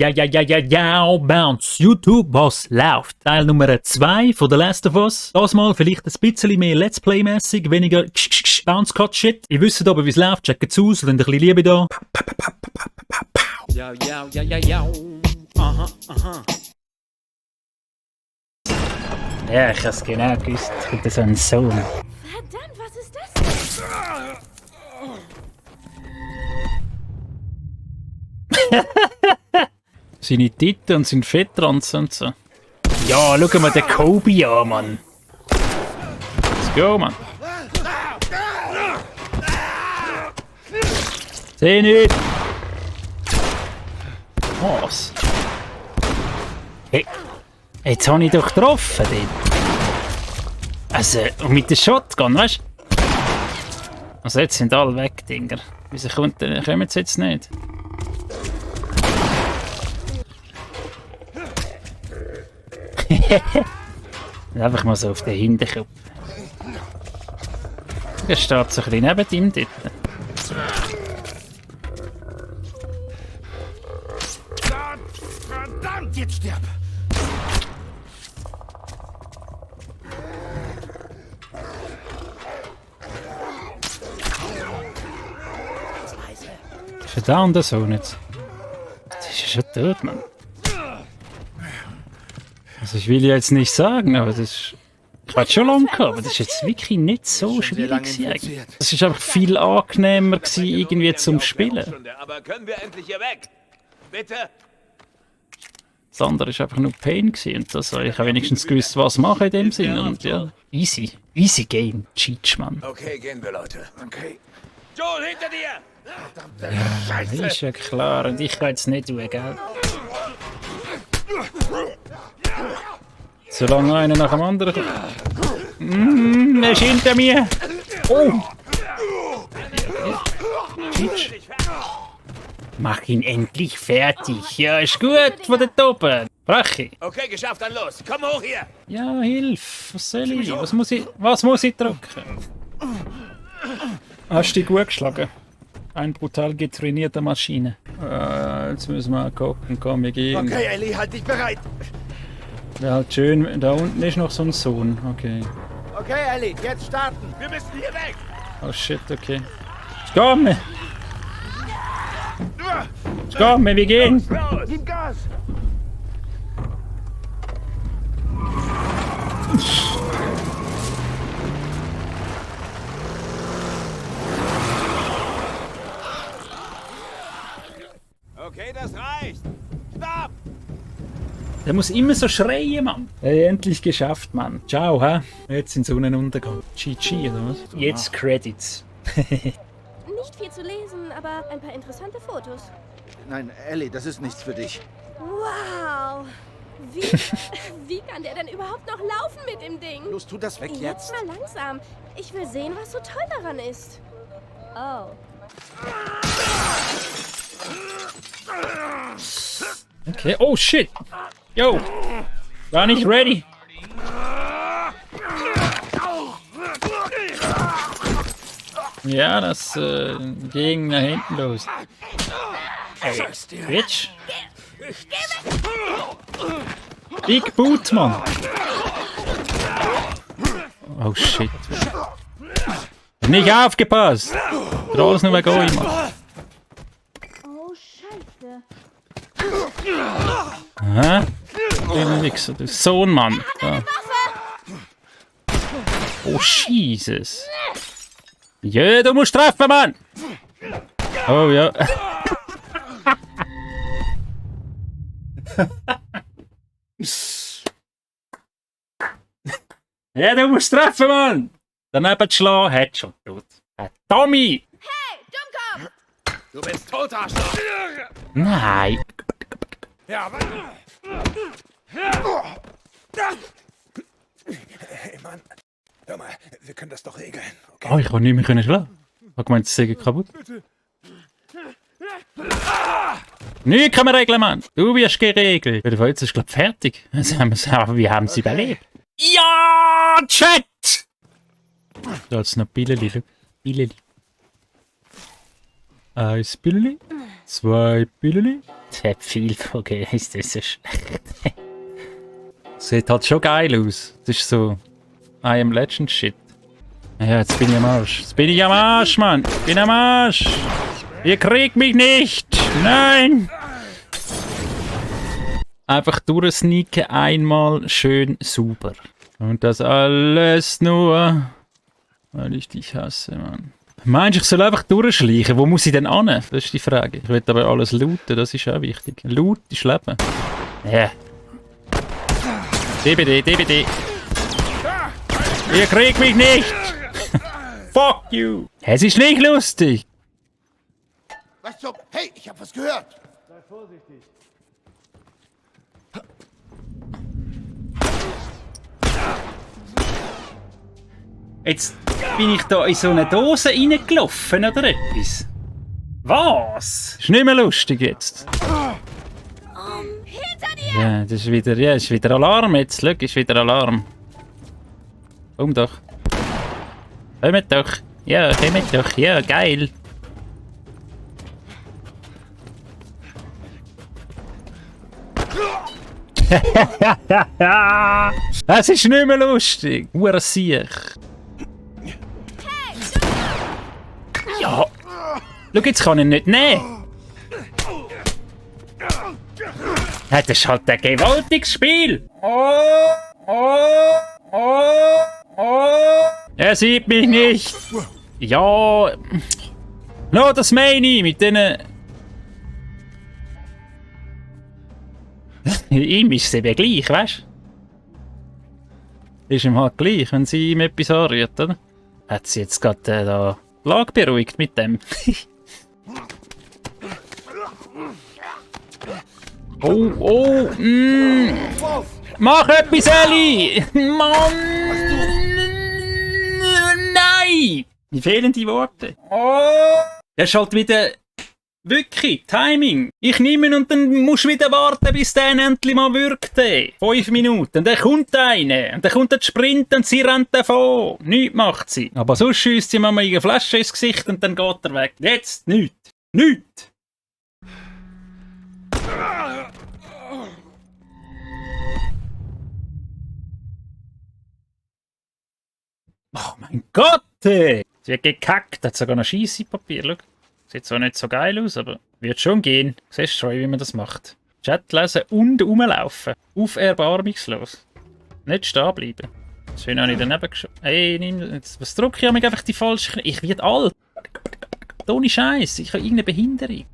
Ja, Bounce. YouTube, was läuft? Teil Nummer 2 von The Last of Us. Das mal vielleicht ein bisschen mehr Let's Play-mässig, weniger Bounce-Cut-Shit. Ihr wisst aber, wie es läuft, checkt's aus, lasst ein bisschen Liebe da. Ja. Aha. Ja, ich hab's genau gewusst. Es kommt so ein Sohn. Verdammt, was ist das? Seine Titten und sein Fettranz und so. Ja, schau mal den Kobe an, Mann. Let's go, Mann. Seh nicht. Was? Hey, jetzt habe ich doch getroffen, den. Also, und mit der Shotgun, weißt du? Also, jetzt sind alle weg, Dinger. Wieso kommen sie jetzt nicht? Einfach mal so auf den Hinterkopf. Der steht so ein bisschen neben ihm dort. Verdammt, jetzt stirb! Ist er da und der Sohn jetzt? Das ist ja schon tot, Mann. Also ich will ja jetzt nicht sagen, aber das ist... Ich hatte schon lange gehabt, aber das ist jetzt wirklich nicht so schwierig gewesen. Es ist einfach viel angenehmer gewesen, irgendwie zum Spielen. Aber können wir endlich hier weg? Bitte? Das andere war einfach nur Pain gewesen und das, ich habe wenigstens gewusst, was machen in dem Sinn und ja, easy Game, Cheech, Mann. Okay, gehen wir, Leute. Okay. Joel, hinter dir! Verdammte Ja, ist ja klar und ich kann jetzt nicht tun, gell? Solange einer nach dem anderen kommt. Er ist hinter mir! Oh! Cheech. Mach ihn endlich fertig. Ja, ist gut von der Toppen. Brachi. Okay, geschafft, dann los. Komm hoch hier! Ja, hilf. Was soll ich? Was muss ich drücken? Hast du dich gut geschlagen? Ein brutal getrainierter Maschine. Jetzt müssen wir gucken. Komm, wir gehen. Okay, Ellie, halt dich bereit! Ja, halt schön. Da unten ist noch so ein Sohn. Okay. Okay, Ellie, jetzt starten! Wir müssen hier weg! Oh shit, okay. Komm! Komm, wir gehen! Los! Gib Gas! Okay, das reicht! Stopp! Der muss immer so schreien, Mann. Hey, endlich geschafft, Mann. Ciao, hä? Jetzt in Sonnenuntergang. GG, oder was? Jetzt Credits. Nicht viel zu lesen, aber ein paar interessante Fotos. Nein, Ellie, das ist nichts für dich. Wow! Wie kann der denn überhaupt noch laufen mit dem Ding? Los, tu das weg Jetzt jetzt. mal langsam. Ich will sehen, was so toll daran ist. Oh. Okay, oh shit. Yo. War nicht ready. Ja, das ging nach hinten los. Ey, Bitch. Big Boot, Mann. Oh shit. Nicht aufgepasst. Draußen nur gehen, Mann. Oh, Scheiße. Hä? Der Wichser, der Sohn, Mann. Da. Oh, Jesus. Ja, du musst treffen, Mann! Oh, ja. Ja, du musst treffen, Mann! Daneben schlagen, Headshot, tot. Tommy! Hey, Dummkopf! Du bist tot, Arschloch! Nein! Ja, aber... Hey, Mann. Hör mal, wir können das doch regeln. Okay? Oh, ich konnte nicht mehr schlagen. Ich habe gemeint, das Säge kaputt. Nichts kann man regeln, Mann. Du wirst geregelt. Der Fall ist, glaube ich, fertig. Wir haben sie überlebt. Ja, Chat! Da hat's noch Billeli. Billeli. 1 Billeli. 2 Billeli. hat viel von gegeben. Ist das so schlecht? Sieht halt schon geil aus. Das ist so I Am Legend Shit. Ja, jetzt bin ich am Arsch. Jetzt bin ich am Arsch, Mann. Ich bin am Arsch. Ihr kriegt mich nicht. Nein. Einfach durchsneaken, einmal schön sauber. Und das alles nur, weil ich dich hasse, Mann. Meinst du, ich soll einfach durchschleichen? Wo muss ich denn hin? Das ist die Frage. Ich will aber alles looten, das ist auch wichtig. Loot ist Leben. Ja. DBD, DBD. Ihr kriegt mich nicht! Fuck you! Es ist nicht lustig! Was zum... Hey, ich hab was gehört. Sei vorsichtig. Jetzt bin ich da in so eine Dose reingelaufen oder etwas. Was? Ist nicht mehr lustig jetzt. Hinter dir! Ja, das ist wieder Alarm jetzt. Schau, ist wieder Alarm. Komm doch. Kommt doch. Ja, kommt doch. Ja, geil. Das ist nicht mehr lustig. Siech. Ja. Schau, jetzt kann ich ihn nicht nehmen. Ja, das ist halt ein gewaltiges Spiel. Er sieht mich nicht. Ja. No, das meine ich mit denen. Ihm ist es eben gleich, weißt du? Ist ihm halt gleich, wenn sie ihm etwas anrührt, oder? Hat sie jetzt gerade da die Lage beruhigt mit dem. Oh, Mach etwas, Ellie! Mann! Nein! Mir fehlen die Worte. Er ist halt wieder... Wirklich, Timing. Ich nehme ihn und dann musst du wieder warten, bis der endlich mal wirkt. 5 Minuten. Und dann kommt eine. Und dann kommt der Sprint und sie rennt davon. Nichts macht sie. Aber sonst schiesst sie mir mal eine Flasche ins Gesicht und dann geht er weg. Jetzt nichts. Nichts. Oh mein Gott! Sie hat gekackt. Hat sogar noch Scheissepapier. Schau. Sieht zwar nicht so geil aus, aber wird schon gehen. Du siehst schon, wie man das macht. Chat lesen und rumlaufen. Auf erbarmungslos. Nicht stehen bleiben. Schön habe ich daneben geschaut. Ey, was drücke ich mich einfach die falsche Knöpfe? Ich werde alt. Ohne Scheiß. Ich habe irgendeine Behinderung.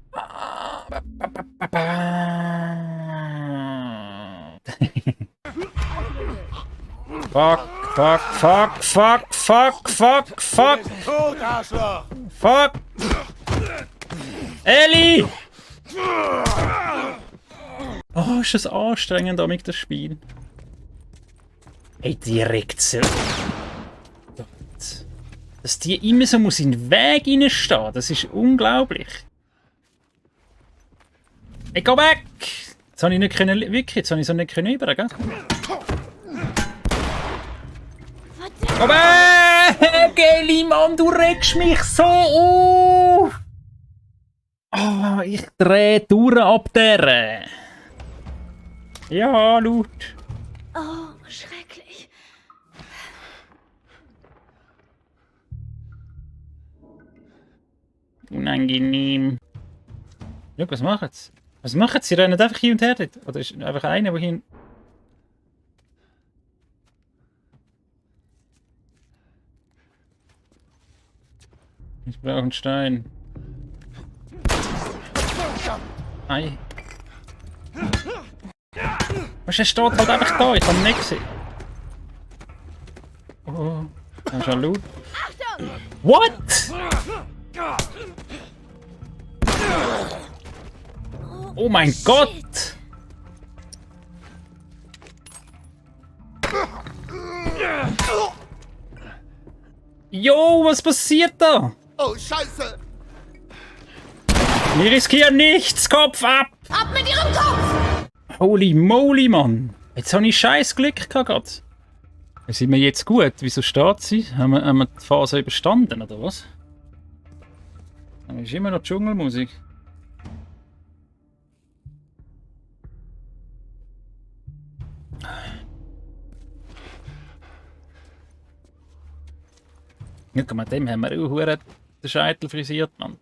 Fuck. Ellie! Oh, ist das anstrengend, damit das Spiel. Hey, direkt so. Dass die immer so muss in den Weg reinstehen, das ist unglaublich. Hey, geh weg! Jetzt habe ich nicht können, wirklich, jetzt habe ich so nicht können über, gell? Geh weg! Geli, Mann, du regst mich so auf! Oh, ich drehe durch ab der. Ja, laut. Oh, schrecklich. Unangenehm. Schau, was machen sie? Was machen sie? Sie rennen einfach hin und her dort. Oder ist einfach einer, der hin... Ich brauche einen Stein. Nein. Was, er steht halt einfach da, ich habe ihn nicht gesehen. Oh, da ist ja laut. What? Oh mein Gott! Jo, was passiert da? Oh, Scheiße! Wir riskieren nichts, Kopf ab! Ab mit ihrem Kopf! Holy moly, Mann! Jetzt habe ich scheiß Glück gehabt. Sind wir jetzt gut? Wieso steht sie? Haben wir die Phase überstanden, oder was? Aber ist immer noch Dschungelmusik. Guck mal, dem haben wir auch verdammt den Scheitel frisiert, Mann.